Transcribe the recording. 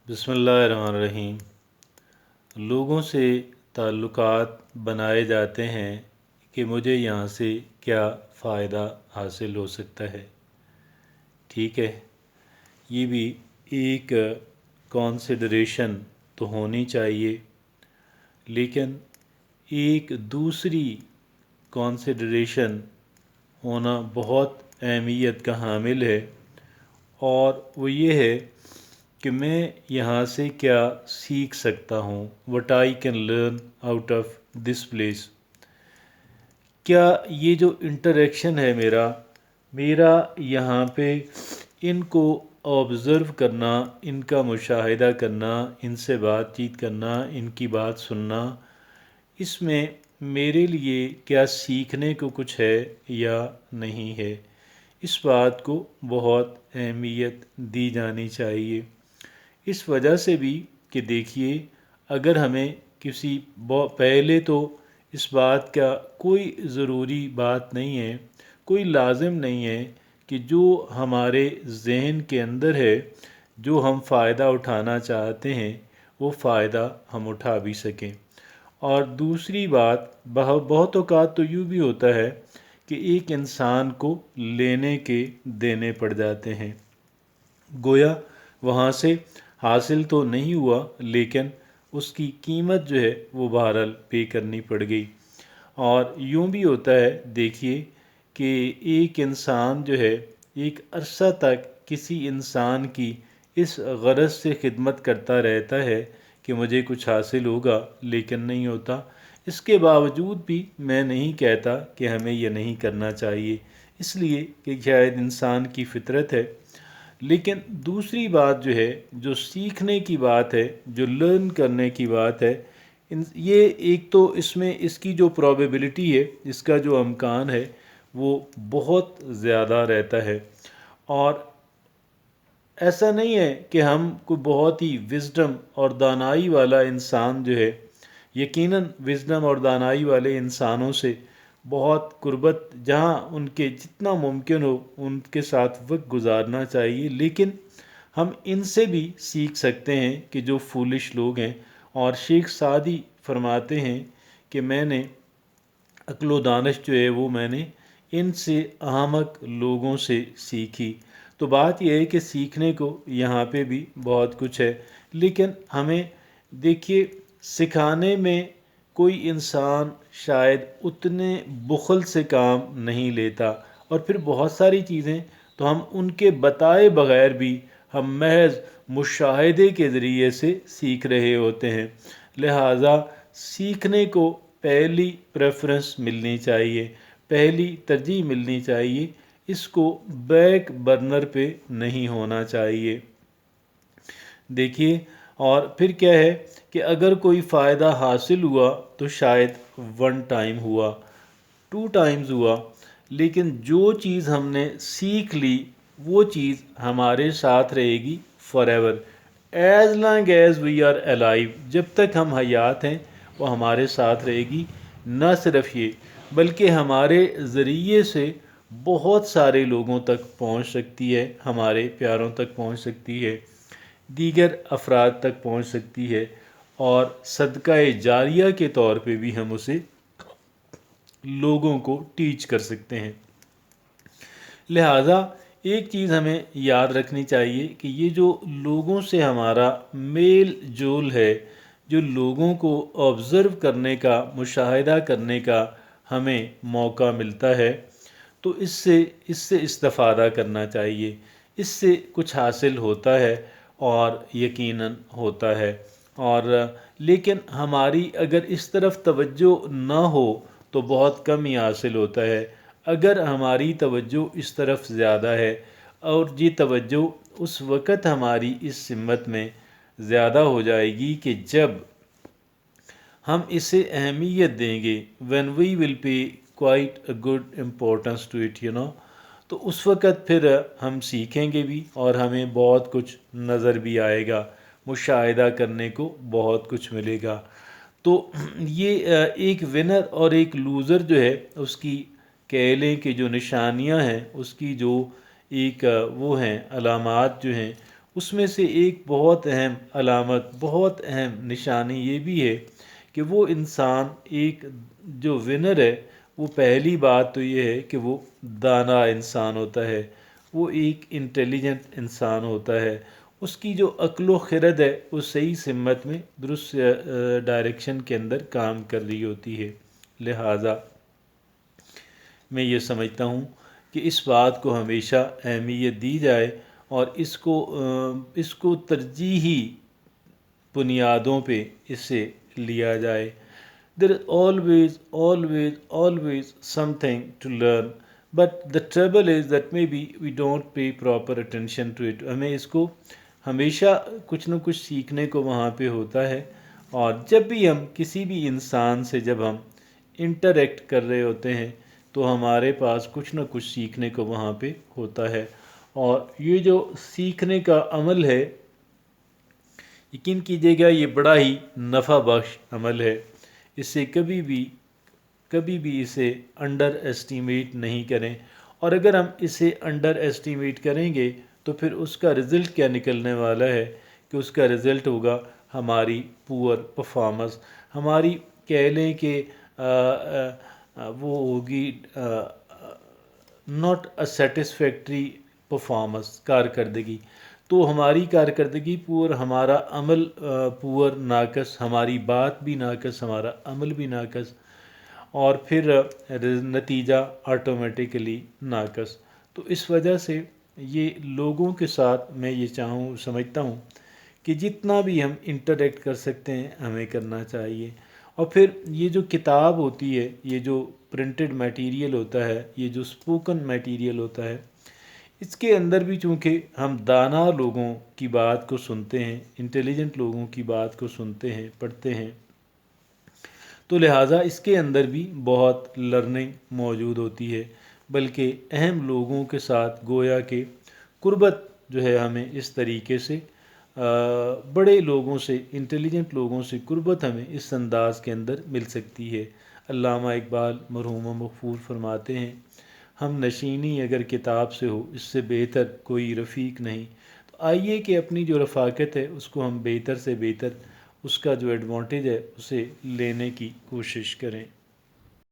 بسم اللہ الرحمن الرحیم۔ لوگوں سے تعلقات بنائے جاتے ہیں کہ مجھے یہاں سے کیا فائدہ حاصل ہو سکتا ہے۔ ٹھیک ہے، یہ بھی ایک کنسیڈریشن تو ہونی چاہیے، لیکن ایک دوسری کنسیڈریشن ہونا بہت اہمیت کا حامل ہے، اور وہ یہ ہے کہ میں یہاں سے کیا سیکھ سکتا ہوں، what I can learn out of this place. کیا یہ جو انٹریکشن ہے میرا یہاں پہ ان کو آبزرو کرنا، ان کا مشاہدہ کرنا، ان سے بات چیت کرنا، ان کی بات سننا، اس میں میرے لیے کیا سیکھنے کو کچھ ہے یا نہیں ہے، اس بات کو بہت اہمیت دی جانی چاہیے۔ اس وجہ سے بھی کہ دیکھیے، اگر ہمیں کسی پہلے تو اس بات کا کوئی ضروری بات نہیں ہے، کوئی لازم نہیں ہے کہ جو ہمارے ذہن کے اندر ہے، جو ہم فائدہ اٹھانا چاہتے ہیں، وہ فائدہ ہم اٹھا بھی سکیں۔ اور دوسری بات، بہت اوقات تو یوں بھی ہوتا ہے کہ ایک انسان کو لینے کے دینے پڑ جاتے ہیں، گویا وہاں سے حاصل تو نہیں ہوا، لیکن اس کی قیمت جو ہے وہ بہرحال پے کرنی پڑ گئی۔ اور یوں بھی ہوتا ہے، دیکھیے کہ ایک انسان جو ہے ایک عرصہ تک کسی انسان کی اس غرض سے خدمت کرتا رہتا ہے کہ مجھے کچھ حاصل ہوگا، لیکن نہیں ہوتا۔ اس کے باوجود بھی میں نہیں کہتا کہ ہمیں یہ نہیں کرنا چاہیے، اس لیے کہ شاید انسان کی فطرت ہے۔ لیکن دوسری بات جو ہے، جو سیکھنے کی بات ہے، جو لرن کرنے کی بات ہے، یہ ایک تو اس میں اس کی جو پرابیبلٹی ہے، اس کا جو امکان ہے، وہ بہت زیادہ رہتا ہے۔ اور ایسا نہیں ہے کہ ہم کوئی بہت ہی وزڈم اور دانائی والا انسان جو ہے، یقیناً وزڈم اور دانائی والے انسانوں سے بہت قربت، جہاں ان کے جتنا ممکن ہو ان کے ساتھ وقت گزارنا چاہیے، لیکن ہم ان سے بھی سیکھ سکتے ہیں کہ جو فولش لوگ ہیں۔ اور شیخ سعدی فرماتے ہیں کہ میں نے عقل و دانش جو ہے وہ میں نے ان سے احمق لوگوں سے سیکھی۔ تو بات یہ ہے کہ سیکھنے کو یہاں پہ بھی بہت کچھ ہے، لیکن ہمیں دیکھیے سکھانے میں کوئی انسان شاید اتنے بخل سے کام نہیں لیتا، اور پھر بہت ساری چیزیں تو ہم ان کے بتائے بغیر بھی ہم محض مشاہدے کے ذریعے سے سیکھ رہے ہوتے ہیں۔ لہٰذا سیکھنے کو پہلی پریفرنس ملنی چاہیے، پہلی ترجیح ملنی چاہیے، اس کو بیک برنر پہ نہیں ہونا چاہیے۔ دیکھیے، اور پھر کیا ہے کہ اگر کوئی فائدہ حاصل ہوا تو شاید ون ٹائم ہوا، ٹو ٹائمز ہوا، لیکن جو چیز ہم نے سیکھ لی وہ چیز ہمارے ساتھ رہے گی forever, as long as we are alive, جب تک ہم حیات ہیں وہ ہمارے ساتھ رہے گی۔ نہ صرف یہ، بلکہ ہمارے ذریعے سے بہت سارے لوگوں تک پہنچ سکتی ہے، ہمارے پیاروں تک پہنچ سکتی ہے، دیگر افراد تک پہنچ سکتی ہے، اور صدقہ جاریہ کے طور پہ بھی ہم اسے لوگوں کو ٹیچ کر سکتے ہیں۔ لہٰذا ایک چیز ہمیں یاد رکھنی چاہیے کہ یہ جو لوگوں سے ہمارا میل جول ہے، جو لوگوں کو آبزرو کرنے کا، مشاہدہ کرنے کا ہمیں موقع ملتا ہے، تو اس سے استفادہ کرنا چاہیے، اس سے کچھ حاصل ہوتا ہے، اور یقیناً ہوتا ہے۔ اور لیکن ہماری اگر اس طرف توجہ نہ ہو تو بہت کم ہی حاصل ہوتا ہے۔ اگر ہماری توجہ اس طرف زیادہ ہے، اور یہ توجہ اس وقت ہماری اس سمت میں زیادہ ہو جائے گی کہ جب ہم اسے اہمیت دیں گے، when we will pay quite a good importance to it, تو اس وقت پھر ہم سیکھیں گے بھی، اور ہمیں بہت کچھ نظر بھی آئے گا، مشاہدہ کرنے کو بہت کچھ ملے گا۔ تو یہ ایک ونر اور ایک لوزر جو ہے، اس کی کہہ لیں کہ جو نشانیاں ہیں، اس کی جو ایک وہ ہیں علامات جو ہیں، اس میں سے ایک بہت اہم علامت، بہت اہم نشانی یہ بھی ہے کہ وہ انسان ایک جو ونر ہے، وہ پہلی بات تو یہ ہے کہ وہ دانا انسان ہوتا ہے، وہ ایک انٹیلیجنٹ انسان ہوتا ہے، اس کی جو عقل و خرد ہے وہ صحیح سمت میں درست ڈائریکشن کے اندر کام کر رہی ہوتی ہے۔ لہٰذا میں یہ سمجھتا ہوں کہ اس بات کو ہمیشہ اہمیت دی جائے اور اس کو ترجیحی بنیادوں پہ اسے لیا جائے۔ دیر از always something to learn, but the trouble is that maybe we don't pay proper attention to it۔ ہمیں اس کو ہمیشہ کچھ نہ کچھ سیکھنے کو وہاں پہ ہوتا ہے، اور جب بھی ہم کسی بھی انسان سے جب ہم انٹریکٹ کر رہے ہوتے ہیں تو ہمارے پاس کچھ نہ کچھ سیکھنے کو وہاں پہ ہوتا ہے، اور یہ جو سیکھنے کا عمل ہے، یقین کیجیے گا یہ بڑا ہی نفع بخش عمل ہے۔ اسے کبھی بھی اسے انڈر ایسٹیمیٹ نہیں کریں، اور اگر ہم اسے انڈر ایسٹیمیٹ کریں گے تو پھر اس کا رزلٹ کیا نکلنے والا ہے کہ اس کا رزلٹ ہوگا ہماری پور پرفارمنس، ہماری کہہ لیں کہ وہ ہوگی ناٹ اے سیٹسفیکٹری پرفارمنس، کارکردگی۔ تو ہماری کارکردگی پور، ہمارا عمل پور، ناقص، ہماری بات بھی ناقص، ہمارا عمل بھی ناقص، اور پھر نتیجہ آٹومیٹیکلی ناقص۔ تو اس وجہ سے یہ لوگوں کے ساتھ میں یہ سمجھتا ہوں کہ جتنا بھی ہم انٹریکٹ کر سکتے ہیں ہمیں کرنا چاہیے۔ اور پھر یہ جو کتاب ہوتی ہے، یہ جو پرنٹڈ میٹیریل ہوتا ہے، یہ جو اسپوکن میٹیریل ہوتا ہے، اس کے اندر بھی چونکہ ہم دانا لوگوں کی بات کو سنتے ہیں، انٹیلیجنٹ لوگوں کی بات کو سنتے ہیں، پڑھتے ہیں، تو لہٰذا اس کے اندر بھی بہت لرننگ موجود ہوتی ہے، بلکہ اہم لوگوں کے ساتھ گویا کہ قربت جو ہے ہمیں اس طریقے سے بڑے لوگوں سے، انٹیلیجنٹ لوگوں سے قربت ہمیں اس انداز کے اندر مل سکتی ہے۔ علامہ اقبال مرحوم و مغفور فرماتے ہیں، ہم نشینی اگر کتاب سے ہو اس سے بہتر کوئی رفیق نہیں۔ تو آئیے کہ اپنی جو رفاقت ہے اس کو ہم بہتر سے بہتر، اس کا جو ایڈوانٹیج ہے اسے لینے کی کوشش کریں۔